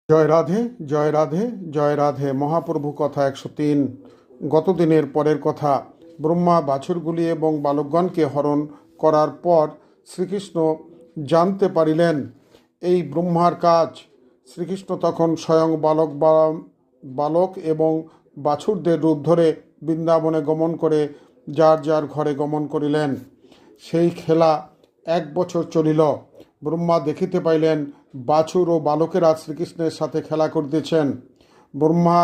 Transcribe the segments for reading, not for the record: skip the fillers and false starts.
জয় রাধে, জয় রাধে, জয় রাধে। মহাপ্রভু কথা 103। গতদিনের পরের কথা। ব্রহ্মা বাছুরগুলি এবং বালকগণকে হরণ করার পর শ্রীকৃষ্ণ জানতে পারিলেন এই ব্রহ্মার কাজ। শ্রীকৃষ্ণ তখন স্বয়ং বালক এবং বাছুরদের রূপ ধরে বৃন্দাবনে গমন করে যার যার ঘরে গমন করিলেন। সেই খেলা 1 বছর চলিল। ব্রহ্মা দেখিতে পাইলেন বাছুর ও বালকেরা শ্রীকৃষ্ণের সাথে খেলা করিতেছেন। ব্রহ্মা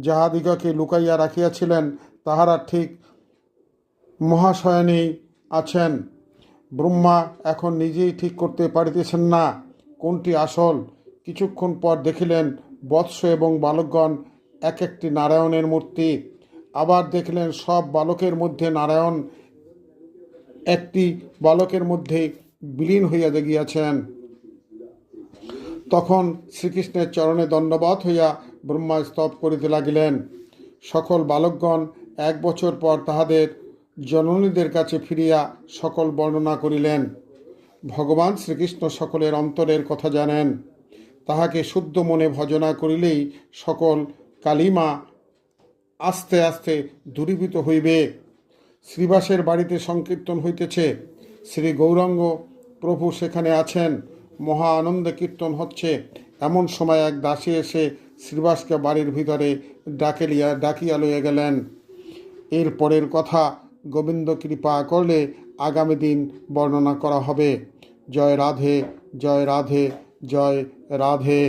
যাহাদিগকে লুকাইয়া রাখিয়াছিলেন তাহারা ঠিক মহাশয়নেই আছেন। ব্রহ্মা এখন নিজেই ঠিক করতে পারিতেছেন না কোনটি আসল। কিছুক্ষণ পর দেখিলেন বৎস এবং বালকগণ এক একটি নারায়ণের মূর্তি। আবার দেখলেন সব বালকের মধ্যে নারায়ণ একটি বালকের মধ্যে বিলীন হইয়া গিয়াছেন। তখন শ্রীকৃষ্ণের চরণে দণ্ডবৎ হইয়া ব্রহ্মা স্তব করিতে লাগিলেন। সকল বালকগণ 1 বছর পর তাহাদের জননীদের কাছে ফিরিয়া সকল বর্ণনা করিলেন। ভগবান শ্রীকৃষ্ণ সকলের অন্তরের কথা জানেন। তাহাকে শুদ্ধ মনে ভজনা করিলেই সকল কালিমা আস্তে আস্তে দূরীভূত হইবে। শ্রীবাসের বাড়িতে সংকীর্তন হইতেছে। শ্রী গৌরাঙ্গ প্রভু সেখানে আছেন। মহা আনন্দে কীর্তন হচ্ছে। এমন সময় এক দাসী এসে শ্রীবাসকে বাড়ির ভিতরে ডাকিয়া লইয়া গেলেন। এর পরের কথা গোবিন্দ কৃপা করলে আগামী দিন বর্ণনা করা হবে। জয় রাধে, জয় রাধে, জয় রাধে।